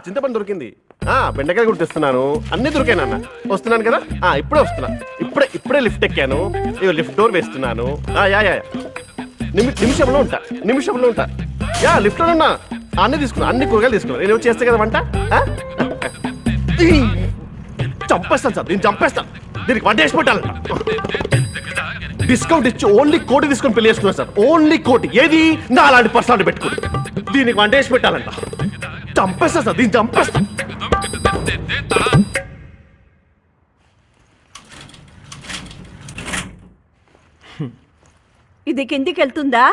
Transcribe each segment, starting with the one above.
చింతపండు దొరికింది. బెండకాయ కూడా తెస్తున్నాను. అన్ని దొరికాయి నాన్న. వస్తున్నాను కదా. ఇప్పుడే వస్తున్నా. ఇప్పుడే లిఫ్ట్ ఎక్కాను. లిఫ్ట్ డోర్ వేస్తున్నాను. నిమిషంలో ఉంటా. లిఫ్ట్ లో ఉన్నా. అన్ని తీసుకున్నా. అన్ని కూరగాయలు తీసుకున్నా. నేను చేస్తే కదా వంట. చంపేస్తాను సార్. దీన్ని చంపేస్తాను. దీనికి వంట వేసి పెట్టాలంట. డిస్కౌంట్ ఇచ్చి ఓన్లీ కోటి తీసుకొని పెళ్లి చేసుకున్నా సార్. ఓన్లీ కోటి. ఏది నా అలాంటి పర్సనాలిటీ పెట్టుకుని దీనికి వంట వేసి పెట్టాలంట. చంపేస్తా సార్. దీన్ని చంపేస్తా. ఇది కిందికి వెళ్తుందా?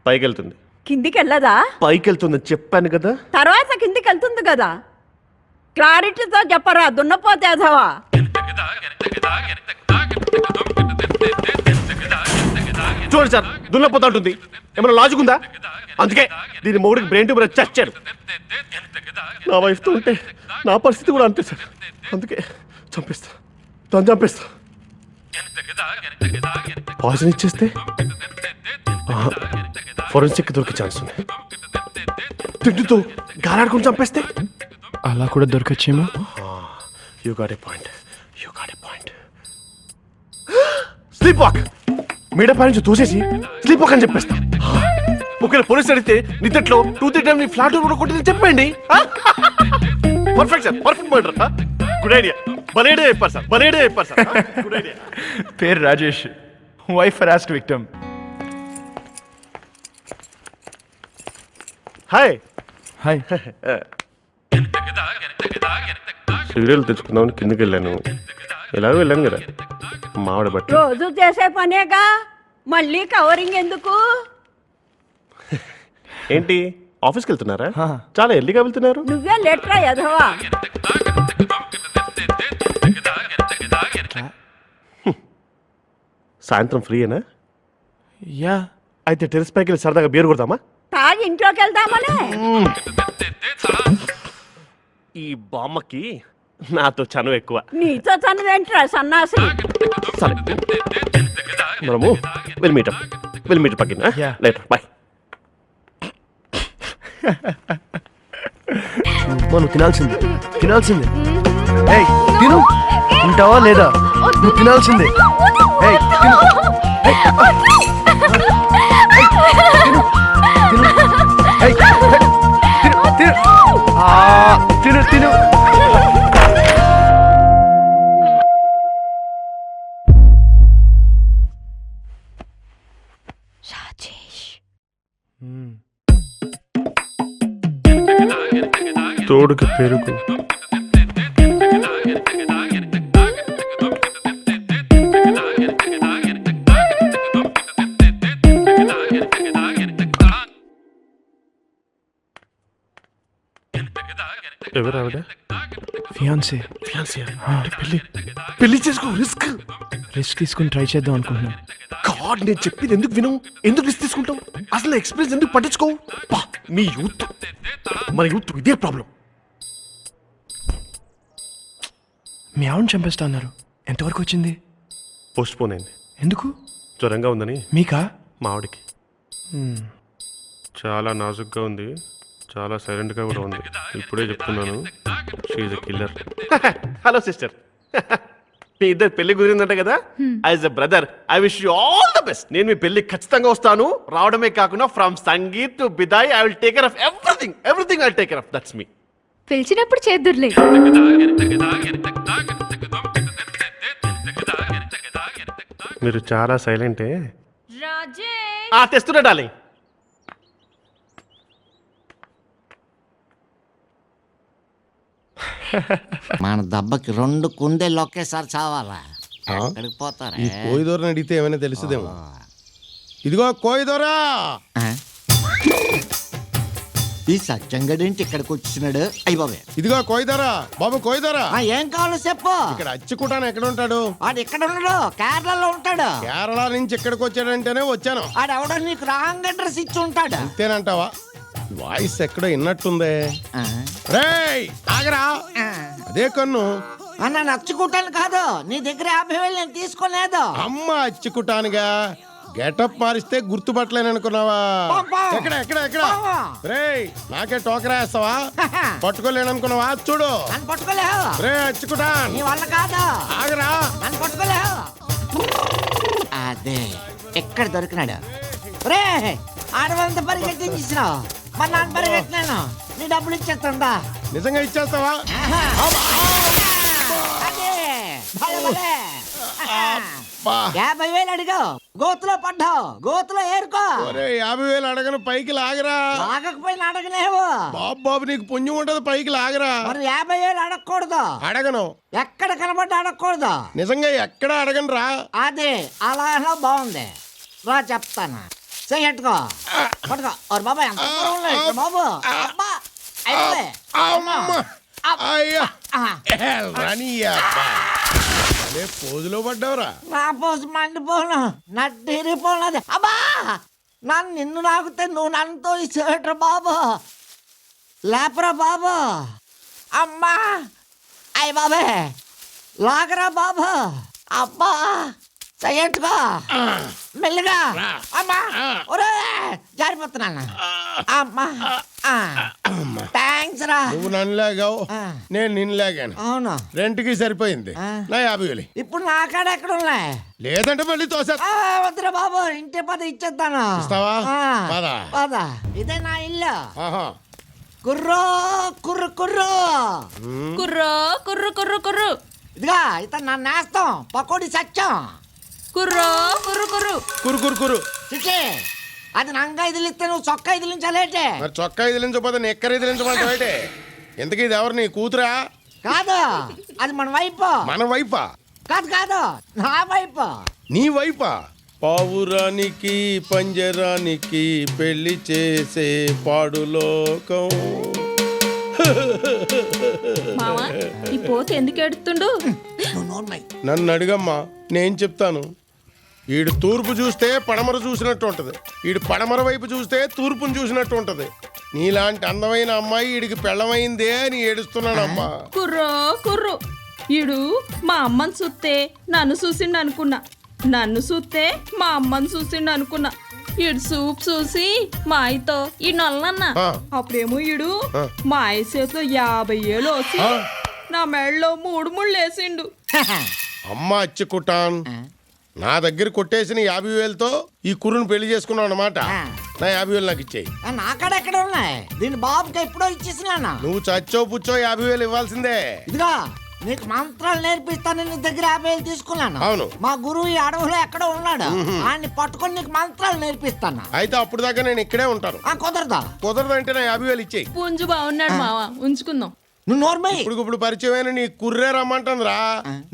పైకి వెళ్తుంది. కిందికి వెళ్ళదా? పైకి వెళ్తుంది చెప్పాను కదా. తర్వాత కిందికి వెళ్తుంది కదా. క్లారిటీతో చెప్పరా దున్నపోతే అదవా. చూడండి సార్, దున్నపోతా ఉంటుంది. ఏమైనా లాజిక్ ఉందా? అందుకే దీని మొగుడికి బ్రెయిన్ ట్యూమర్ చచ్చాడు. నా వైఫ్తో ఉంటే నా పరిస్థితి కూడా అంతే సార్. అందుకే తను చంపేస్తా. పాయిజన్ ఇచ్చేస్తే ఫోరెన్సిక్ దొరికే ఛాన్స్ ఉంది. తిండితో గాలాడుకుని చంపేస్తే అలా కూడా దొరకచ్చేమో. You got a point. Sleep walk. మీడ పై నుంచి తోసేసి స్లీప్ వాక్ అని చెప్పేస్తా. ఒకవేళ పోలీసు అడిగితే నిద్దట్లో 2-3 టైమ్స్ ఫ్లాట్ కూడా కొట్టింది చెప్పండి. Perfect sir. Perfect murder. Good idea. బలేడే చెప్పారు సార్. Good idea. పేరు Rajesh. Wife harassed victim. Hi. Serial తెచ్చుకుందామని కిందకి వెళ్ళాను. ఎలాగో వెళ్ళాను కదా. మావిడ బట్టి రోజు చేసే పనేగా మళ్ళీ కవరింగ్ ఎందుకు? ఏంటి ఆఫీస్కి వెళ్తున్నారా? చాలా ఎర్లీగా వెళ్తున్నారు. నువ్వే లెటరా ఎదవా. సాయంత్రం ఫ్రీయేనా? యా. అయితే టెరెస్ పైకి వెళ్ళి సరదాగా బీర్ కొడతామా? తాగి ఇంట్లోకి వెళ్దామనే. ఈ బామ్మకి నాతో చనువు ఎక్కువ. నీతో తనదేంట్రా సన్నాసి. సరే మనము విల్ మీట్ పక్కన లేటర్. బాయ్. నువ్వు తినాల్సిందే. ఏయ్ తిను. ఉంటావా లేదా? నువ్వు తినాల్సిందే. ఏయ్ తిను. తిను. తోడుకి పెరుగు. ఎవరు ఆవిడ? ఫియాన్సీ. పెళ్లి చేసుకో. రిస్క్ తీసుకుని ట్రై చేద్దాం అనుకుంటున్నాను. గాడ్, నేను చెప్పింది ఎందుకు విను? ఎందుకు రిస్క్ తీసుకుంటావు? అసలు ఎక్స్పీరియన్స్ ఎందుకు పట్టించుకోవు? మీ యూత్, మన యూత్ ఇదే ప్రాబ్లం. మీ ఆవిడని చంపేస్తా అన్నారు. ఎంతవరకు వచ్చింది? పోస్ట్ పోన్ అయింది. ఎందుకు? జ్వరంగా ఉందని. మీకా? మా ఆవిడకి. చాలా నాజుగ్గా ఉంది. చాలా సైలెంట్గా కూడా ఉంది. ఇప్పుడే చెప్తున్నాను, she is a killer. Hello sister. మీ ఇద్దరు పెళ్లి కుదిరిందంట కదా. As a brother I wish you all the best. నేను మీ పెళ్లి ఖచ్చితంగా వస్తాను. రావడమే కాకుండా from Sangeet to bidaai I will take care of everything I will take care of. That's me. పిలిచినప్పుడు చేద్దుర్లే. మీరు చాలా సైలెంటే. రాజేష్ తెస్తున్నా డార్లింగ్. మన దెబ్బకి 2 కుందేళ్ళు ఒకేసారి చావాలా? ఎక్కడికి పోతారా? ఈ కోయిదోరని అడిగితే ఏమైనా తెలుసుదేమో. ఇదిగో కోయిదోరా. ఈ సత్యంగడేంటి ఇక్కడికి వచ్చినాడు? అయ్య బాబే. ఇదిగో కోయిదోరా. బాబు కోయిదోరా. ఏం కావాలో చెప్పు. ఇక్కడ అచ్చుకుంటాను. ఎక్కడ ఉంటాడు? ఆడు ఇక్కడ ఉన్నాడు. కేరళలో ఉంటాడు. కేరళ నుంచి ఇక్కడికి వచ్చాడంటేనే వచ్చాను. ఆడెవడో నీకు రాంగ్ అడ్రస్ ఇచ్చి ఉంటాడు. అంతేనంటావా? వాయిస్ ఎక్కడో విన్నట్టుందే. రేయ్ ఆగరా. అదే కన్ను. నన్ను అచ్చుకుంటాను కాదు. నీ దగ్గర 50,000 నేను తీసుకోలేదు. అమ్మ అచ్చుకుంటానుగా. గెటప్ మారిస్తే గుర్తుపట్టలేను అనుకున్నావా? ఎక్కడ ఎక్కడ ఎక్కడ రేయ్ నాకే టోకరా వేస్తావా? పట్టుకోలేను అనుకున్నావా? చూడు నన్ను పట్టుకోలేవు, రే అచ్చుకుటా నీ వల్ల కాదు, ఆగరా. నన్ను పట్టుకోలేవు. అదే ఎక్కడ దొరికినాడు? రే ఆడవాళ్ళంతా పరిగెట్టించినావు, మరి నన్ను పరిగెట్టినాను, నీ డబ్బులు ఇచ్చేస్తుందా? నిజంగా ఇచ్చేస్తావా? అదే భలే భలే. బా. 50,000 అడిగావు, గోతులో పడ్డావు, గోతులో ఏరుకో. ఒరే 50,000 అడగను, పైకి లాగరా. లాగకపోయినా అడగలేవు. బాబు బాబు నీకు పుణ్యం ఉంటది, పైకి లాగరా. మరి 50,000 అడగకూడదు, అడగను. ఎక్కడ కనబడ్డా అడగకూడదు. నిజంగా ఎక్కడ అడగను రా. అదే అలా బాగుంది, రా చెప్తాను. చెయ్యట్టుకో, పట్టుకో. ఓర్ బాబా ఎంత దూరం లేదు బాబు. అబ్బా అయిపోలే. అమ్మా. అయ్యా ఆహా. రానియ్యా అబ్బా. అదే పోజులో పడ్డావురా. నా పోసు మండిపోను, నడ్డిరిపోనది. అబ్బా నన్ను నిన్ను నాకుతే నువ్వు నన్నుతో ఇచ్చేట్రా బాబు, లేపరా బాబు. అమ్మా అయ్య బాబే, లాగరా బాబు. అబ్బా చెయ్యట్టుకో, మెల్లిగా. అమ్మా ఒరే జారిపోతున్నాను. అమ్మా థ్యాంక్స్ రా. నువ్వు నన్ను లాగావు, నేను నిన్ను లాగాను, అవును రెంట్కి సరిపోయింది. నా 50,000 ఇప్పుడు నా కాడ ఎక్కడ ఉన్నాయి? లేదంటే మళ్ళీ తోసా. వద్దురా బాబు, ఇంటి పద ఇచ్చేస్తాను. ఇస్తావా? ఆ, పద. పద. ఇదే నా ఇల్లు. ఆహా. కుర్రో కుర్రు కుర్రు. కుర్రో కుర్రు కుర్రు కుర్రు ఇదిగా ఇతను నన్ను నేస్తాం, పకోడి సత్యం. కుర్రో కుర్రు కుర్రు కురు కురు కురు. చిచి అది నంగా ఇదిలిస్తే నువ్వు చొక్కా ఇదిలించాలేటే? మరి చొక్కా ఇదిలించకపోతే నెక్కర ఇదిలించమంటే ఎందుకు? ఇది ఎవరు, నీ కూతురా? కాదు, అది మన వైపు. మన వైఫా? కాదు కాదు, నా వైపు. నీ వైఫా? పావురానికి పంజరానికి పెళ్లి చేసే పాడులోకం. మావా ఈ పోత ఎందుకు ఎడుతుండు? నువ్వు నోర్మై. నన్ను అడిగమ్మా, నేను చెప్తాను. ఈడు తూర్పు చూస్తే పడమర చూసినట్టు ఉంటది, ఈడు పడమర వైపు చూస్తే తూర్పును చూసినట్టు ఉంటది. నీలాంటి అందమైన అమ్మాయి ఈడికి పెళ్ళమైందే అని ఏడుస్తున్నానమ్మా. కుర్రో కుర్రు ఈడు మా అమ్మని చూస్తే నన్ను చూసిండు అనుకున్నా, నన్ను చూస్తే మా అమ్మని చూసిండు అనుకున్నా. ఈడు సూప్ చూసి మా ఆయతో ఈ నల్లన్న. ఆ. అప్పుడేమో ఈడు మా ఆయ చేతిలో 50,000 వచ్చి నా మెడలో 3 ముళ్ళు వేసిండు. అమ్మ అచ్చుకుటాన్, నా దగ్గర కొట్టేసిన 50,000తో ఈ కుర్రును పెళ్లి చేసుకున్నావు అన్నమాట. నా 50,000 నాకు ఇచ్చేయి. నా కాడ ఎక్కడ ఉన్నాయి? దీని బాబుకి ఎప్పుడో ఇచ్చేసినా. నువ్వు చచ్చో పుచ్చో 50,000 ఇవ్వాల్సిందే. ఇదిగా నీకు మంత్రాలు నేర్పిస్తాను, నీ దగ్గర 50,000 తీసుకున్నాను. అవును. మా గురువు ఈ అడవులో ఎక్కడో ఉన్నాడు, ఆయన్ని పట్టుకొని నీకు మంత్రాలు నేర్పిస్తాను. అయితే అప్పుడు దాకా నేను ఇక్కడే ఉంటాను. కుదరదా? కుదరదంటే నా 50,000 ఇచ్చేయి. పుంజు బాగున్నాడు మావా, ఉంచుకుందాం. నువ్వు నోర్మై. ఇప్పుడు పరిచయమైన నీ కుర్రే రమ్మంటుందిరా.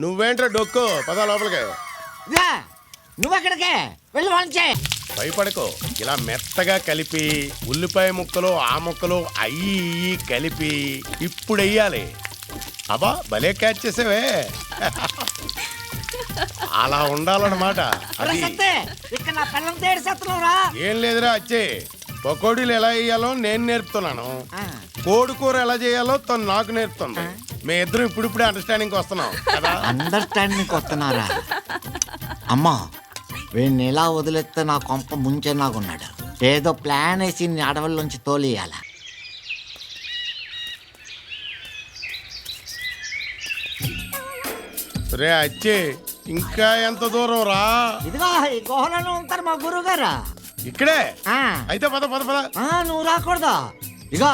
నువ్వేంట్రా డొక్కు, పద లోపలికి. నువ్వెక్కడికే వెళ్ళి వంచే. భయపడకో, ఇలా మెత్తగా కలిపి ఉల్లిపాయ ముక్కలు ఆ ముక్కలు అయ్యి కలిపి ఇప్పుడు వెయ్యాలి. అబ్బా భలే క్యాచ్ చేసావే. అలా ఉండాలన్నమాట. అది ఇక్కడ నా పిల్లలు తేడు సత్తురా. ఏం లేదురా అచ్చే, పకోడీలు ఎలా వేయాలో నేను నేర్పుతున్నాను, కోడి కూర ఎలా చేయాలో తను నాకు నేర్పుతుంది. మీ ఇద్దరం ఇప్పుడిప్పుడే అండర్స్టాండింగ్ వస్తున్నాం కదా. అండర్స్టాండింగ్ వస్తున్నారా? అమ్మా వీడిని ఎలా వదిలేస్తే నా కొంప ముంచేలాగున్నాడు. ఏదో ప్లాన్ వేసి నీ అడవుల్లోంచి తోలియాల. రే అచ్చే, ఇంకా ఎంత దూరం రా? ఇదిగో ఈ గుహలలో ఉంటారు మా గురువు గారు. ఇక్కడే ఆ. అయితే పద పద పద. నువ్వు రాకూడదు. ఇగో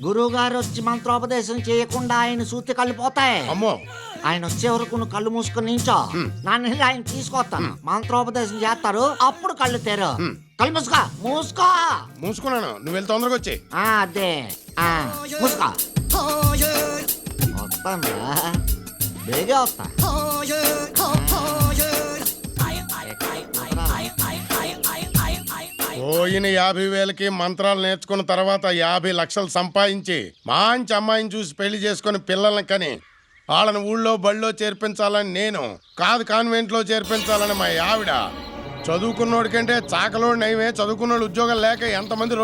గురువు గారు వచ్చి మంత్రోపదేశం చేయకుండా ఆయన సూతి కళ్ళు పోతాయి. అమ్మో, ఆయన వచ్చే వరకు నువ్వు కళ్ళు మూసుకొని నించో. నన్ను ఆయన తీసుకొస్తాను, మంత్రోపదేశం చేస్తారు, అప్పుడు కళ్ళు తెరు. కళ్ళు మూసుకో, మూసుకో. మూసుకున్నాను, నువ్వు వెళ్ళి తొందరగా వచ్చే. అదే మూసుకో. వస్తాను బేగా వస్తా. పోయిన 50,000కి మంత్రాలు నేర్చుకున్న తర్వాత 50 లక్షలు సంపాదించి మంచి అమ్మాయిని చూసి పెళ్లి చేసుకుని పిల్లల్ని కని వాళ్ళని ఊళ్ళో బళ్ళో చేర్పించాలని నేను, కాదు కాన్వెంట్లో చేర్పించాలని మా ఆవిడ. చదువుకున్నోడి కంటే చాకలోడి నయమే, చదువుకున్నోడు ఉద్యోగం లేక ఎంతమంది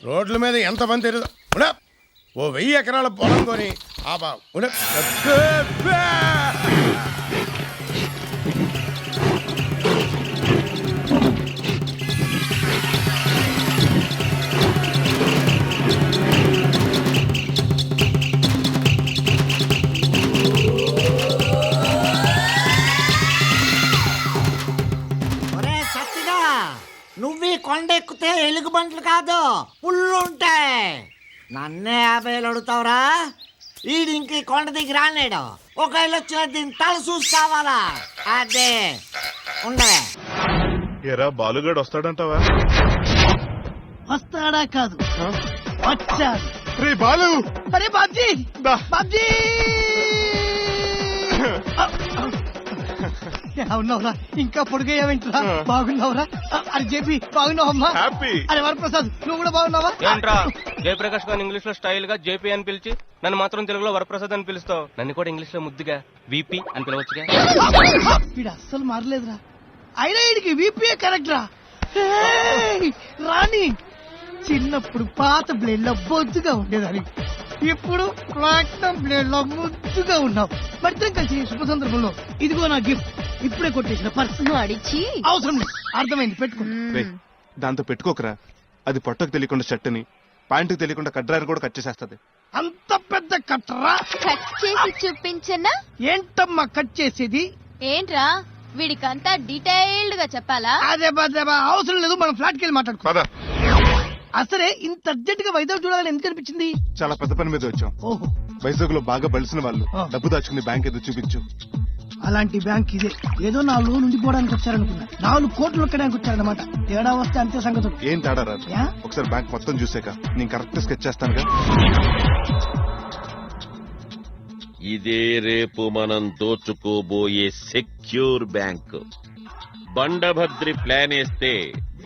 రోడ్ల మీద ఎంతమంది తిరుగు. ఓ 1000 ఎకరాల పొలం కొని ఆ బా బండ్లు కాదు పుల్లు ఉంటాయి. నన్నే 50 అడుగుతావురా? ఈడు ఇంక ఈ కొండ దిగి రాలేడు. ఒకవేళ వచ్చిన దీన్ని తల చూసి కావాలా? అదే ఉండవే. ఎరా బాలుగాడు వస్తాడంటావా? వస్తాడా కాదు, వచ్చాడు. రే బాలు, అరే బాబ్జీ, దా. బాబ్జీ ఎలా ఉన్నావురా? ఇంకా పొడిగయ్యావేంట్రా? బాగున్నావురా? అరే జేపీ బాగున్నావమ్మా? హ్యాపీ. అరే వరప్రసాద్ నువ్వు కూడా బాగున్నావా? ఏంట్రా జయప్రకాష్ గారిని ఇంగ్లీష్ లో స్టైల్ గా జేపీ అని పిలిచి నన్ను మాత్రం తెలుగులో వరప్రసాద్ అని పిలుస్తావు. నన్ను కూడా ఇంగ్లీష్ లో ముద్దుగా వీపీ అని పిలవచ్చుగా. వీడు అస్సలు మారలేదురా. అయినా వీడికి వీపీఏ కరెక్ట్ రా. ఏయ్, రాణి చిన్నప్పుడు పాత బ్లేడ్ లో బొద్దుగా ఉండేదాన్ని, ఇప్పుడు ప్లాటినం బ్లేడ్ లో ముద్దుగా ఉన్నావు. మరిద్దరం కలిసి ఈ శుభ సందర్భంలో ఇదిగో నా గిఫ్ట్. ఇప్పుడే కొట్టేసిన పర్సు అడిచి అవసరం లేదు, అర్థమైంది, పెట్టుకో. రేయ్, దాంతో పెట్టుకోకరా. అది పొట్టకు తెలియకుండా షర్ట్ అని, ప్యాంటుకు తెలియకుండా కడ్రాయని కూడా కట్ చేసేస్తది. అంత పెద్ద కట్టరా? కట్ చేసి చూపించనా? ఏంటమ్మా కట్ చేసేది? ఏంట్రా వీడికంతా డీటెయిల్డ్ గా చెప్పాలా? అదే అవసరం లేదు, మనం ఫ్లాట్ కి వెళ్ళి మాట్లాడుకో. పద. అసలే ఇంత అర్జెంట్ గా వైజాగ్ చూడాలని ఎందుకు అనిపించింది? చాలా పెద్ద పని మీద వచ్చాం. ఓహో, వైజాగ్ లో బాగా బలిసిన వాళ్ళు ఆ. డబ్బు దాచుకుని బ్యాంక్ ఏదో చూపించు. అలాంటి బ్యాంక్ ఇదే. ఏదో 4 రోజులు ఉండిపోవడానికి వచ్చారనుకున్నా, 4 కోట్లు ఎక్కడానికి వచ్చారన్నమాట. తేడా వస్తే అంతే సంగతులు. ఏం తేడా రాదు. యా? ఒకసారి బ్యాంక్ మొత్తం చూసాక నేను కరెక్ట్ స్కెచ్ చేస్తానుగా. ఇదే రేపు మనం దోచుకోబోయే సెక్యూర్ బ్యాంక్. బండభద్రి ప్లాన్ వేస్తే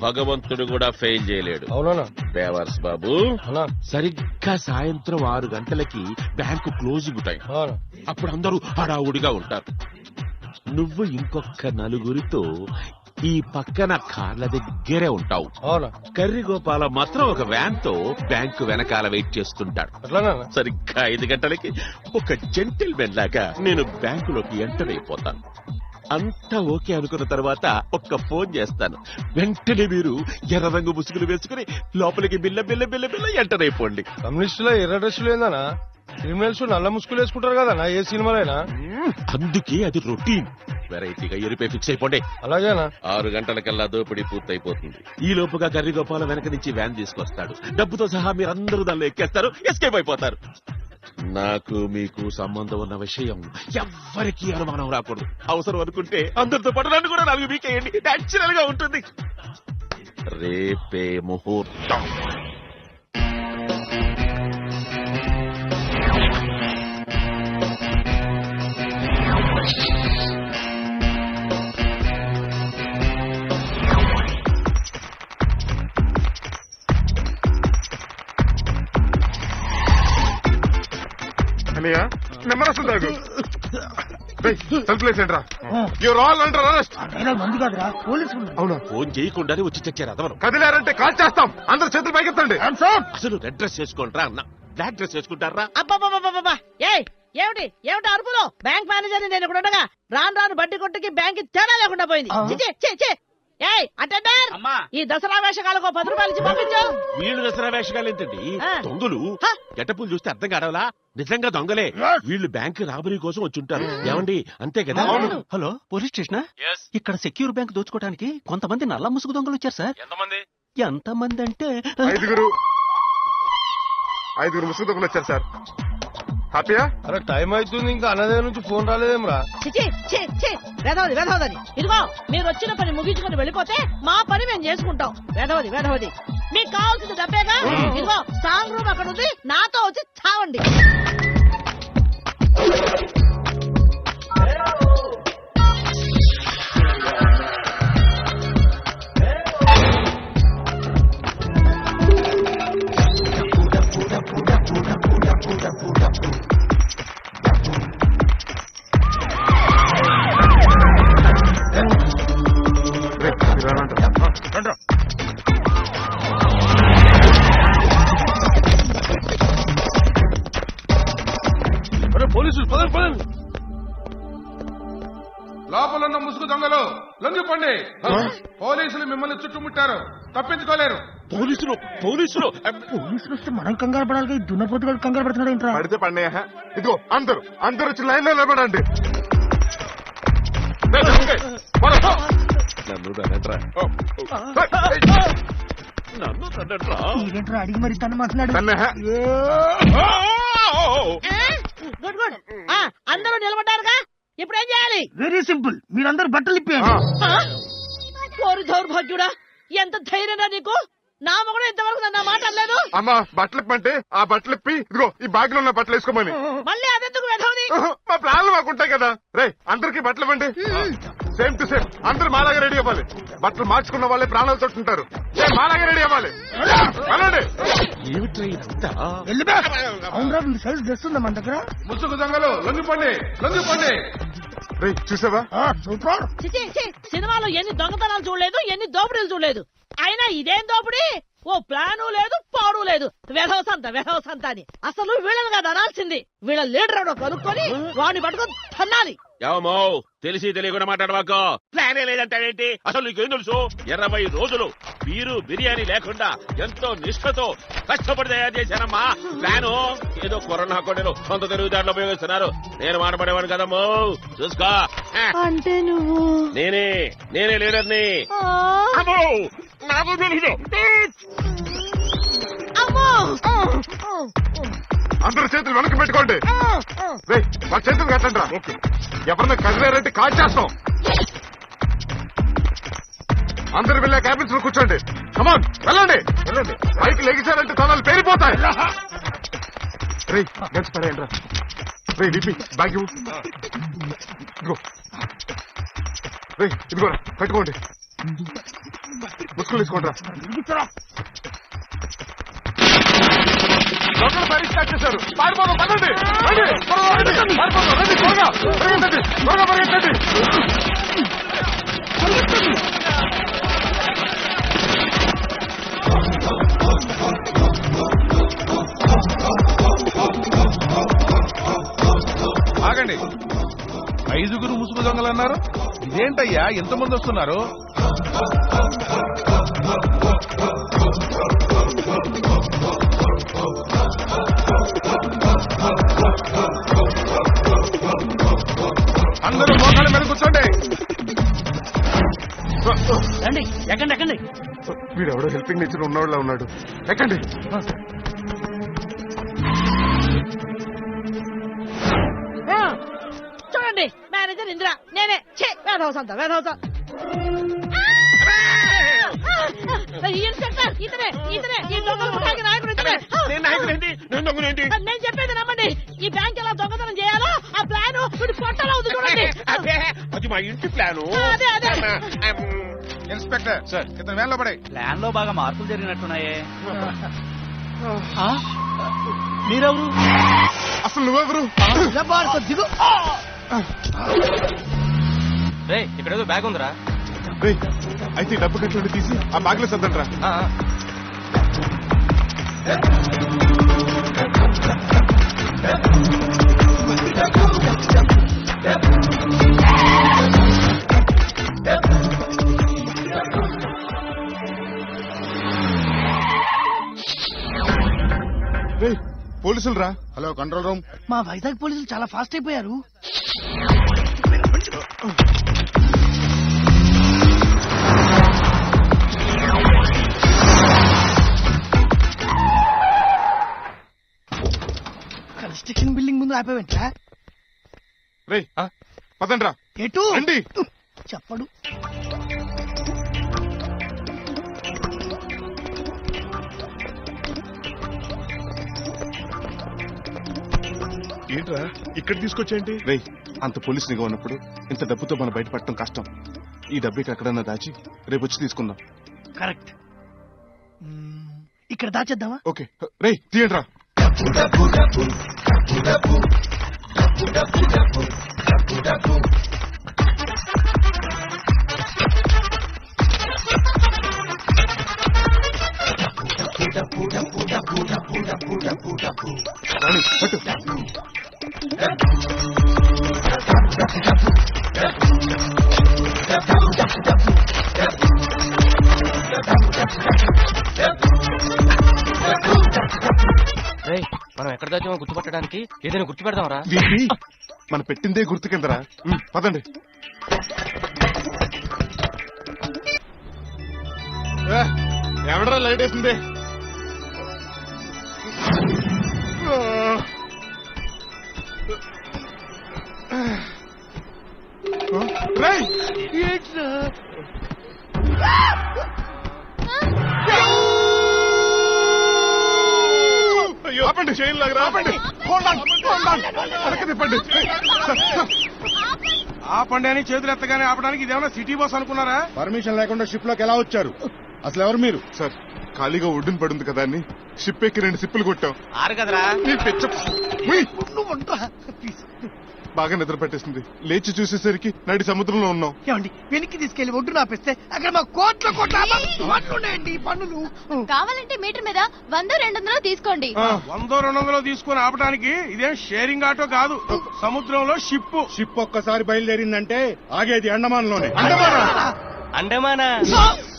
భగవంతుడు కూడా ఫెయిల్ చేయలేడు. అవునా బేవర్స్ బాబు, సరిగ్గా సాయంత్రం 6 గంటలకి బ్యాంకు క్లోజింగ్ టైం. అప్పుడు అందరూ హడావుడిగా ఉంటారు. నువ్వు ఇంకొక నలుగురితో ఈ పక్కన కార్ల దగ్గరే ఉంటావు. కర్రి గోపాల మాత్రం ఒక వ్యాన్ తో బ్యాంకు వెనకాల వెయిట్ చేస్తుంటాడు. సరిగ్గా 5 గంటలకి ఒక జెంటిల్మెన్ లాగా నేను బ్యాంకులోకి ఎంటర్ అయిపోతాను. అంతా ఓకే అనుకున్న తర్వాత ఒక్క ఫోన్ చేస్తాను. వెంటనే మీరు ఎర్ర రంగు ముసుగులు వేసుకుని లోపలికి బిల్ల బిల్ల బిల్ల బిల్ల ఎంటర్ అయిపోండి. కమ్యూనిస్టులో ఎర్ర డ్రెస్సులు ఏందనా? క్రిమినల్స్ నల్ల ముసుగులు వేసుకుంటారు కదా ఏ సినిమాలైనా. అందుకే అది రొటీన్. వెరైటీగా ఎరిపై ఫిక్స్ అయిపోండి. అలాగేనా? 6 గంటలకల్లా దోపిడీ పూర్తయిపోతుంది. ఈ లోపుగా కర్రి గోపాల వెనక నుంచి వ్యాన్ తీసుకొస్తాడు. డబ్బుతో సహా మీరందరూ దానిలో ఎక్కేస్తారు, ఎస్కేప్ అయిపోతారు. నాకు మీకు సంబంధం ఉన్న విషయం ఎవ్వరికీ అనుమానం రాకూడదు. అవసరం అనుకుంటే అందరితో పాటు నన్ను కూడా 4 మీకేయండి. న్యాచురల్ గా ఉంటుంది. రేపే ముహూర్తం. అన్నయ్య నెంబర్ వస్తుంది. తలుపులేసేంట్రా. You're all under arrest. మంది కాదురా, పోలీసులు. అవునా? ఫోన్ చేయకుండానే వచ్చి చచ్చారు అదవరు. కదిలారంటే కాల్ చేస్తాం. అందరు చేతులు పైకెత్తండి. అసలు రెడ్ డ్రెస్ వేసుకోండి రా అన్న. బ్లాక్ డ్రెస్ వేసుకుంటారా? అబ్బా ఏమిటి అరుపులో? బ్యాంక్ మేనేజర్ నేను ఇక్కడ ఉండగా రాను బడ్డీ కొట్టుకి బ్యాంక్ తేడా లేకుండా పోయింది. అటెండర్, ఈ దసరా వేషకాలకు 10 రూపాయలు ఇచ్చి పంపించు. వీళ్ళు దసరా వేషగాలు ఏంటండి? దొంగలు. గెటప్పులు చూస్తే అర్థం కావలా? నిజంగా దొంగలే. వీళ్ళు బ్యాంక్ రాబరీ కోసం వచ్చుంటారు. ఏమండి, అంతే కదా? హలో, పోలీస్ స్టేషనా? ఇక్కడ సెక్యూర్ బ్యాంక్ దోచుకోవడానికి కొంతమంది నల్ల ముసుగు దొంగలు వచ్చారు సార్. ఎంతమంది అంటే 5 ముసుగు దొంగలు వచ్చారు సార్. హ్యాపీయా? అరే టైం అవుతుంది, ఇంకా అన్నదే నుంచి ఫోన్ రాలేదేమ్రా? వెధవది. ఇదిగో మీరు వచ్చిన పని ముగించుకొని వెళ్ళిపోతే మా పని మేము చేసుకుంటాం. వెధవది మీకు కావాల్సింది డబ్బేగా. ఇదిగో స్ట్రాంగ్ రూమ్ అక్కడ ఉంది, నాతో వచ్చి చావండి. పోలీసులు పదండి. లోపలున్న ముసుగు దొంగలు లొంగిపోండి. పోలీసులు మిమ్మల్ని చుట్టుముట్టారు, తప్పించుకోలేరు. పోలీసులు పోలీసులు వస్తే మనం కంగారు పడాలి, దున్నపోతు కంగారు పడుతున్నాడు ఏంట్రా? పడితే పడినాయా? ఇదిగో అందరు వచ్చి లైన్ లో నిలబడండి. నన్ను తన్నట్రా ఏంట్రా అడిగి మరి తను మాట్లాడు గుడ్ గుడ్ అందరూ నిలబడ్డారుగా ఇప్పుడు ఏం చేయాలి? వెరీ సింపుల్, మీరందరూ బట్టలు ఇప్పేయండి. ఓరి దౌర్భాగ్యుడా, ఎంత ధైర్యనా నీకు? నా మొగుడు ఇంతవరకు నన్ను మాట అనలేదు. అమ్మా బట్టలు ఇప్పంటే ఆ బట్టలు ఇప్పి ఇదిగో ఈ బ్యాగ్ లో ఉన్న బట్టలు వేసుకోమని. మళ్ళీ అదెందుకు వెధవని? మా ప్లాన్లు మాకుంటాయి కదా. రే అందరికి బట్టలు ఇవ్వండి. సేమ్ టు సేమ్ అందరు మాలాగా రెడీ అవ్వాలి. బట్టలు మార్చుకున్న వాళ్ళే ప్రాణాలతో ఉంటారు. మాలాగా రెడీ అవ్వాలి. వెళ్ళండి. అవునరా వీడి సైజ్ డ్రెస్ ఉందా మన దగ్గర? ముసుగు దొంగలు లొంగిపోండి, లొంగిపోండి. రే చూసావా సూపర్. చిచి, చి, సినిమాలో ఎన్ని దొంగతనాలు చూడలేదు, ఎన్ని దోపిడీలు చూడలేదు. అయినా ఇదేం దోపిడీ? ఓ ప్లాను లేదు, పాడు లేదు. వెధవ సంత అని. అసలు వీళ్ళని కాదు అనాల్సింది. వీళ్ళ లీడర్ కనుక్కొని వాడిని పట్టుకొని తన్నాలి. ఏమో తెలిసి తెలియకుండా మాట్లాడవాకో. ప్లానే లేదంటాడేంటి? అసలు నీకేం తెలుసు? 20 రోజులు బీరు బిర్యానీ లేకుండా ఎంతో నిష్ఠతో కష్టపడి తయారు చేశానమ్మా ప్లాను. ఏదో కరోనా కొట్టేలు సొంత తిరుగుదారులు ఉపయోగిస్తున్నారు. నేను మాటపడేవాడు కదమ్మో, చూసుకో. అంటే నువ్వు? నేనే లీడర్ని. అమ్మో నాకు తెలీదు. అందరు చేతులు వెనక్కి పెట్టుకోండి. రే మా చేతులు కట్టండి రా. ఎవరన్నా కదిలేరంటే కాల్ చేస్తాం. అందరు వెళ్ళే క్యాబిన్స్ లో కూర్చోండి. కమాన్ వెళ్ళండి, వెళ్ళండి. పైకి లెగిసారంటే తలలు పేరిపోతాయి. రే గంచి పడేయండి రా. రే డిపి బ్యాగ్ ఇవ్వు. ఇదిగో రే ఇదిగోరా పెట్టుకోండి. ముసుగులు తీసుకోండి రా. దొంగలు పైకి స్టార్ట్ చేశారు. పారిపోదాం పదండి. పారిపోదాం రండి. త్వరగా పరిగెత్తండి, త్వరగా పరిగెత్తండి. ఆగండి. 5 ముసుగు దొంగలు అన్నారు. ఇదేంటయ్యా ఎంతమంది వస్తున్నారు? అందరూ మోకాళ్ళ మీద కూర్చోండి. ఎక్కండి. వీడెవడో హెల్పింగ్ నేచర్ ఉన్నవాళ్ళ ఉన్నాడు. ఎక్కండి. చూడండి మేనేజర్ ఇందిరా నేనే. వేధవ సంత. ఇన్స్పెక్టర్ ఇతనే. ఈ దొంగల ముఠాకి నాయకుడు ఇతనే. నేను చెప్పేది నమ్మండి. ఈ బ్యాంక్ ఎలా దొంగతనం చేయాలో ఆ ప్లాన్ పొట్టలో ఉంది చూడండి. అది మా ఇంటి ప్లాను. అదే ఇన్స్పెక్టర్ సార్ ఇతను వేన్లో పడే. ప్లాన్ లో బాగా మార్పులు జరిగినట్టున్నాయే. మీరెవరు? అసలు నువ్వెవరు? దిగు. ఇక్కడేదో బ్యాగ్ ఉందిరా. రే అయితే డబ్బు కట్టు తీసి ఆ బ్యాగ్ లో సర్దండి రా. పోలీసులు రా. Hello control room. మా వైజాగ్ పోలీసులు చాలా ఫాస్ట్ అయిపోయారు. కన్స్ట్రక్షన్ బిల్డింగ్ ముందు ఆపేవంటా? రే పదండి రా. ఎటు రండి. చెప్పడు. ఏంట్రా ఇక్కడ తీసుకొచ్చేయండి. రే అంత పోలీస్ నిఘా ఉన్నప్పుడు ఇంత డబ్బుతో మనం బయటపడటం కష్టం. ఈ డబ్బు ఎక్కడన్నా దాచి రేపు వచ్చి తీసుకుందాం. కరెక్ట్. ఇక్కడ దాచేద్దామా? ఓకే రే తీయండి రా. మనం ఎక్కడ దాచామో గుర్తుపట్టడానికి ఏదైనా గుర్తు పెడదాంరా. మన పెట్టిందే గుర్తు కిందరా. పదండి. ఎవడరా లైట్ వేసింది రేయ్! అయ్యో, ఆపండి చైన్ లాగా ఆపండి. Hold on, hold on. వెనక్కి తిప్పండి. ఆపండి అని చేతులు ఎత్తగానే ఆపడానికి ఇదేమన్నా సిటీ బస్ అనుకున్నారా? పర్మిషన్ లేకుండా షిప్ లోకి ఎలా వచ్చారు? అసలు ఎవరు మీరు? సార్ ఖాళీగా ఒడ్డున పడుంది కదా అని షిప్ ఎక్కి 2 సిప్పులు కొట్టాం. ఆరు కదరా. నీ పిచ్చ ఉయ్! నువ్వు ఉండరా? ప్లీజ్. బాగా నిద్ర పెట్టేసింది. లేచి చూసేసరికి నడి సముద్రంలో ఉన్నాం. ఏమండి వెనక్కి తీసుకెళ్లి ఒడ్డు నాపిస్తే అక్కడ మా కోట్ల పన్నులు ఉన్నాయండి, పన్నులు. కావాలంటే మీటర్ మీద 100-200 తీసుకోండి. 100-200 తీసుకుని ఆపడానికి ఇదేం షేరింగ్ ఆటో కాదు, సముద్రంలో షిప్. షిప్ ఒక్కసారి బయలుదేరిందంటే ఆగేది అండమాన్ లోనే. అండమానా?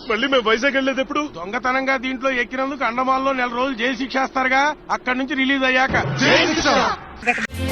మళ్ళీ మేము వైజాగ్ వెళ్ళేది ఎప్పుడు? దొంగతనంగా దీంట్లో ఎక్కినందుకు అండమాన్లో 1 నెల రోజులు జైలు శిక్ష వేస్తారుగా, అక్కడి నుంచి రిలీజ్ అయ్యాక. జై హింద్ సార్.